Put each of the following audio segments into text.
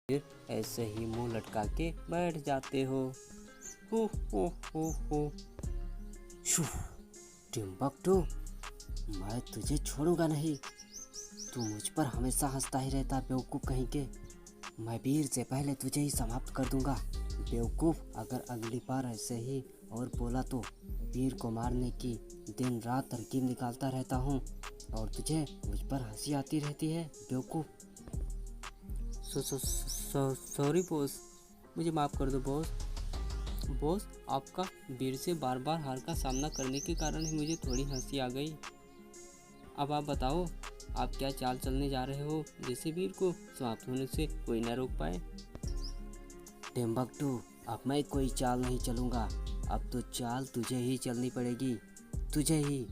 फिर ऐसे ही मुंह लटका के बैठ जाते हो। हो हो। शू, टिम्बकटू, मैं तुझे छोड़ूंगा नहीं। तू मुझ पर हमेशा हंसता ही रहता, बेवकूफ़ कहीं के। मैं वीर से पहले तुझे ही समाप्त कर दूंगा। बेवकूफ़, अगर अगली बार ऐसे ही और बोला तो वीर को मारने की दिन रात तरकीब निकालता रहता हूँ और तुझे मुझ पर हंसी आती रहती है, बेवकूफ़। सॉरी बॉस, मुझे माफ़ कर दो बॉस। बॉस, आपका वीर से बार बार हार का सामना करने के कारण ही मुझे थोड़ी हंसी आ गई। अब आप बताओ, आप क्या चाल चलने जा रहे हो जिससे वीर को समाप्त होने से कोई न रोक पाए? टिम्बकटू, अब मैं कोई चाल नहीं चलूँगा। अब तो चाल तुझे ही चलनी पड़ेगी, तुझे ही।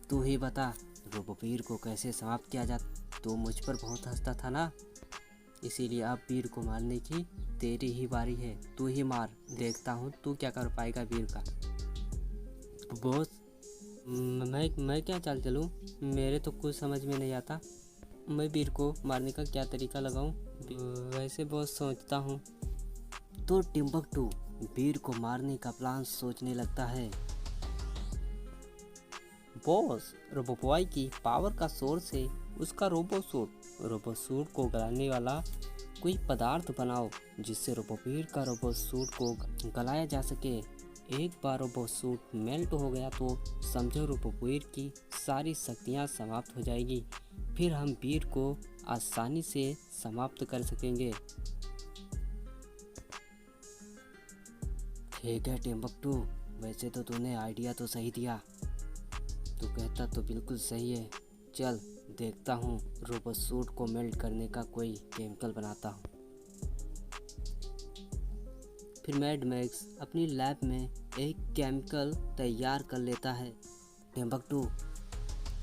तू ही बता, रोबोवीर को कैसे समाप्त किया जाता। तू मुझ पर बहुत हंसता था ना, इसीलिए अब वीर को मारने की तेरी ही बारी है। तू ही मार, देखता हूँ तू क्या कर पाएगा वीर का। बॉस, मैं क्या चाल चलूँ? मेरे तो कुछ समझ में नहीं आता। मैं वीर को मारने का क्या तरीका लगाऊं? वैसे बॉस सोचता हूँ। तो टिम्बकटू वीर को मारने का प्लान सोचने लगता है। बॉस, रोबोबॉय की पावर का सोर्स है उसका रोबोसूट को गलाने वाला कोई पदार्थ बनाओ जिससे रोबोवीर का रोबोसूट को गलाया जा सके। एक बार रोबोसूट मेल्ट हो गया तो समझो रोबोवीर की सारी शक्तियाँ समाप्त हो जाएगी। फिर हम वीर को आसानी से समाप्त कर सकेंगे। ठीक है टिम्बकटू, वैसे तो तूने आइडिया तो सही दिया। तू कहता तो बिल्कुल सही है। चल देखता हूँ, रोबोसूट को मेल्ट करने का कोई केमिकल बनाता हूँ। फिर मैड मैक्स अपनी लैब में एक केमिकल तैयार कर लेता है। टिम्बकटू,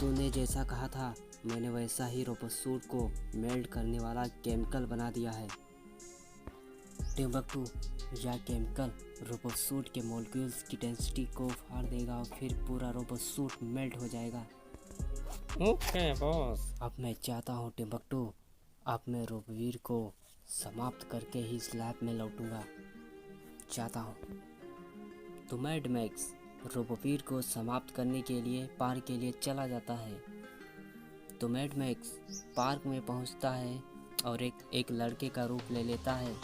तूने जैसा कहा था मैंने वैसा ही रोबोसूट को मेल्ट करने वाला केमिकल बना दिया है। टिम्बकटू, यह केमिकल रोबोसूट के मॉलिक्यूल्स की डेंसिटी को फाड़ देगा और फिर पूरा रोबोसूट मेल्ट हो जाएगा। Okay boss. अब मैं चाहता हूँ टिम्बकटू, अब मैं रोबोवीर को समाप्त करके ही इस लैब में लौटूंगा, चाहता हूँ। तो मैड मैक्स रोबोवीर को समाप्त करने के लिए पार्क के लिए चला जाता है। तो मैड मैक्स पार्क में पहुँचता है और एक लड़के का रूप ले लेता है।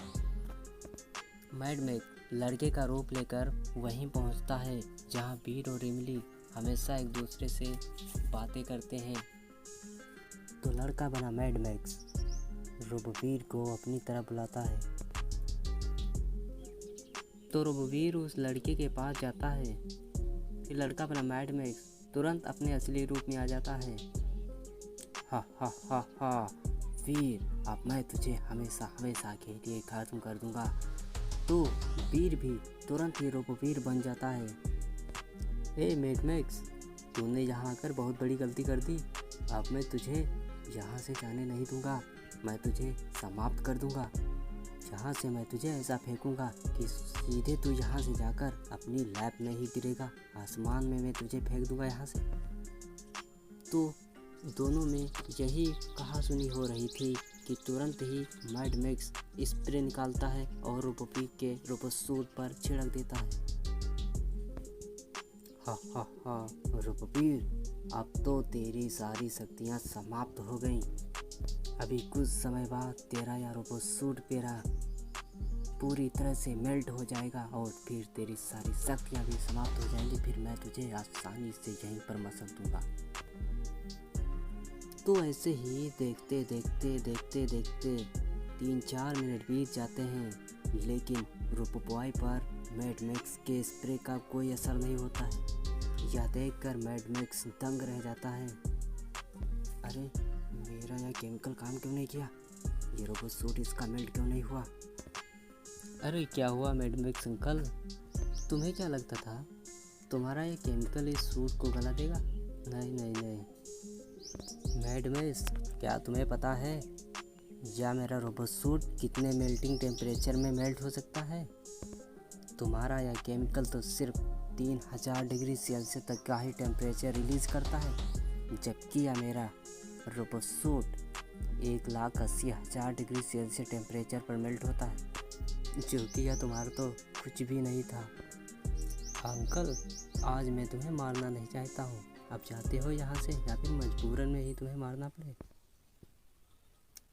मैड मैक्स लड़के का रूप लेकर वहीं पहुँचता है जहाँ वीर और इमली हमेशा एक दूसरे से बातें करते हैं। तो लड़का बना मैड मैक्स रोबोवीर को अपनी तरफ बुलाता है। तो रोबोवीर उस लड़के के पास जाता है। फिर लड़का बना मैड मैक्स तुरंत अपने असली रूप में आ जाता है। हा हा हा हा, वीर, अब मैं तुझे हमेशा हमेशा के लिए खत्म कर दूंगा। तो वीर भी तुरंत ही रोबोवीर बन जाता है। ए मैड मैक्स, तूने यहाँ आकर बहुत बड़ी गलती कर दी। अब मैं तुझे यहाँ से जाने नहीं दूंगा, मैं तुझे समाप्त कर दूंगा। यहाँ से मैं तुझे ऐसा फेंकूंगा कि सीधे तू यहाँ से जाकर अपनी लैब में ही गिरेगा। आसमान में मैं तुझे फेंक दूंगा यहाँ से। तो दोनों में यही कहा सुनी हो रही थी कि तुरंत ही मैड मैक्स स्प्रे निकालता है और रोबोवीर के रोबोसूट पर छिड़क देता है। हा हा हा, रोबोवीर, अब तो तेरी सारी शक्तियाँ समाप्त हो गईं। अभी कुछ समय बाद तेरा यह रोबोसूट पेरा पूरी तरह से मेल्ट हो जाएगा और फिर तेरी सारी शक्तियाँ भी समाप्त हो जाएंगी। फिर मैं तुझे आसानी से यहीं पर मसल दूंगा। तो ऐसे ही देखते देखते देखते देखते 3-4 मिनट बीत जाते हैं, लेकिन रोबोबॉय पर मैड मैक्स के स्प्रे का कोई असर नहीं होता है। यह देखकर मैड मैक्स दंग रह जाता है। अरे, मेरा यह केमिकल काम क्यों नहीं किया? ये रोबोसूट इसका मेल्ट क्यों नहीं हुआ? अरे क्या हुआ मैड मैक्स अंकल, तुम्हें क्या लगता था तुम्हारा ये केमिकल इस सूट को गला देगा? नहीं नहीं नहीं मैड मैक्स, क्या तुम्हें पता है या मेरा रोबोसूट कितने मेल्टिंग टेम्परेचर में मेल्ट हो सकता है? तुम्हारा यह केमिकल तो सिर्फ 3000 डिग्री सेल्सियस तक का ही टेम्परेचर रिलीज़ करता है, जबकि यह मेरा रोबोसूट 1,80,000 डिग्री सेल्सियस टेम्परेचर पर मेल्ट होता है, जो कि यह तुम्हारा तो कुछ भी नहीं था। अंकल, आज मैं तुम्हें मारना नहीं चाहता हूँ। आप चाहते हो यहाँ से, या फिर मजबूरन में ही तुम्हें मारना पड़े?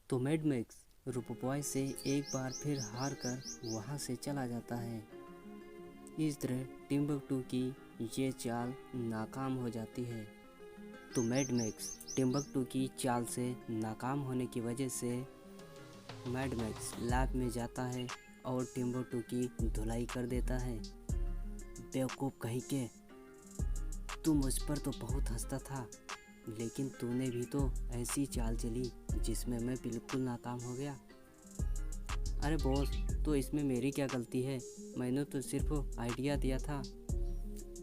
तो मैड मैक्स रोबोबॉय से एक बार फिर हार कर वहाँ से चला जाता है। इस तरह टिम्बकटू की ये चाल नाकाम हो जाती है। तो मैड मैक्स टिम्बकटू की चाल से नाकाम होने की वजह से मैड मैक्स लैब में जाता है और टिम्बकटू की धुलाई कर देता है। बेवकूफ़ कहीं के, तू मुझ पर तो बहुत हंसता था, लेकिन तूने भी तो ऐसी चाल चली जिसमें मैं बिल्कुल नाकाम हो गया। अरे बॉस, तो इसमें मेरी क्या गलती है? मैंने तो सिर्फ आइडिया दिया था।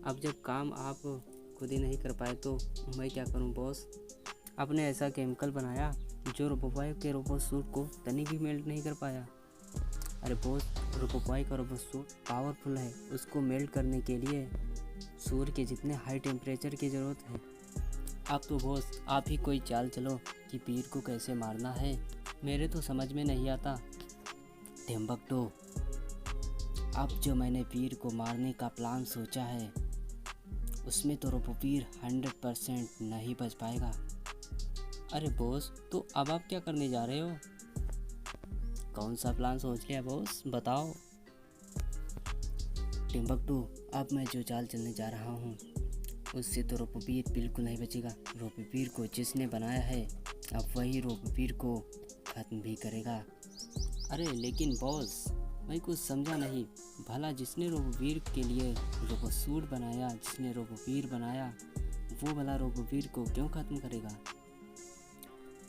अब जब काम आप खुद ही नहीं कर पाए तो मैं क्या करूं बॉस? आपने ऐसा केमिकल बनाया जो रोबोबॉय के रोबो सूट को तनी भी मेल्ट नहीं कर पाया। अरे बॉस, रोबोबॉय का रोबो सूट पावरफुल है, उसको मेल्ट करने के लिए सूर्य के जितने हाई टेम्परेचर की ज़रूरत है। अब तो बॉस आप ही कोई चाल चलो कि पीर को कैसे मारना है, मेरे तो समझ में नहीं आता। टिम्बकटू, अब जो मैंने पीर को मारने का प्लान सोचा है उसमें तो रोबोपीर 100% नहीं बच पाएगा। अरे बॉस, तो अब आप क्या करने जा रहे हो? कौन सा प्लान सोच लिया बॉस, बताओ। टिम्बकटू, अब मैं जो चाल चलने जा रहा हूँ उससे तो रोबोपीर बिल्कुल नहीं बचेगा। रोबोपीर को जिसने बनाया है अब वही रोबोपीर को ख़त्म भी करेगा। अरे लेकिन बॉस, मैं कुछ समझा नहीं। भला जिसने रोबोपीर के लिए रोबो सूट बनाया, जिसने रोबोपीर बनाया, वो भला रोबोपीर को क्यों ख़त्म करेगा?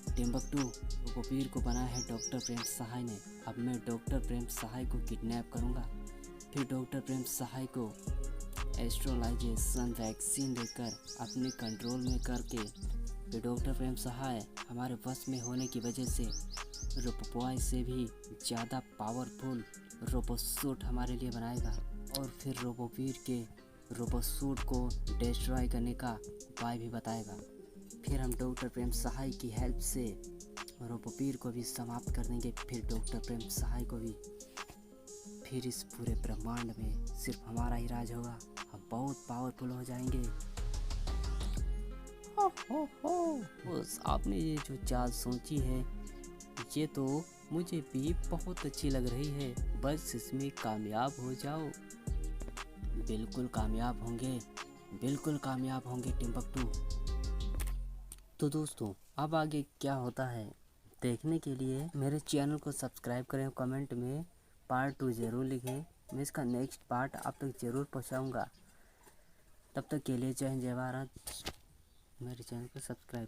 टिम्बकटू, रोबोपीर को बनाया है डॉक्टर प्रेम सहाय ने। अब मैं डॉक्टर प्रेम सहाय को किडनैप करूँगा, फिर डॉक्टर प्रेम सहाय को एस्ट्रोलाइजेशन वैक्सीन देकर अपने कंट्रोल में करके फिर डॉक्टर प्रेम सहाय हमारे वश में होने की वजह से रोबोबॉय से भी ज़्यादा पावरफुल रोबो सूट हमारे लिए बनाएगा और फिर रोबोपीर के रोबो सूट को डिस्ट्रॉय करने का उपाय भी बताएगा। फिर हम डॉक्टर प्रेम सहाय की हेल्प से रोबोपीर को भी समाप्त कर देंगे, फिर डॉक्टर प्रेम सहाय को भी। फिर इस पूरे ब्रह्मांड में सिर्फ हमारा ही राज होगा, हम बहुत पावरफुल हो जाएंगे। हो बस आपने ये जो चाल सोची है ये तो मुझे भी बहुत अच्छी लग रही है, बस इसमें कामयाब हो जाओ। बिल्कुल कामयाब होंगे, बिल्कुल कामयाब होंगे टिम्बकटू। तो दोस्तों, अब आगे क्या होता है देखने के लिए मेरे चैनल को सब्सक्राइब करें, कमेंट में पार्ट 2 ज़रूर लिखें। मैं इसका नेक्स्ट पार्ट आप तक ज़रूर पहुंचाऊंगा। तब तक के लिए जय हिंद, जय भारत। मेरे चैनल को सब्सक्राइब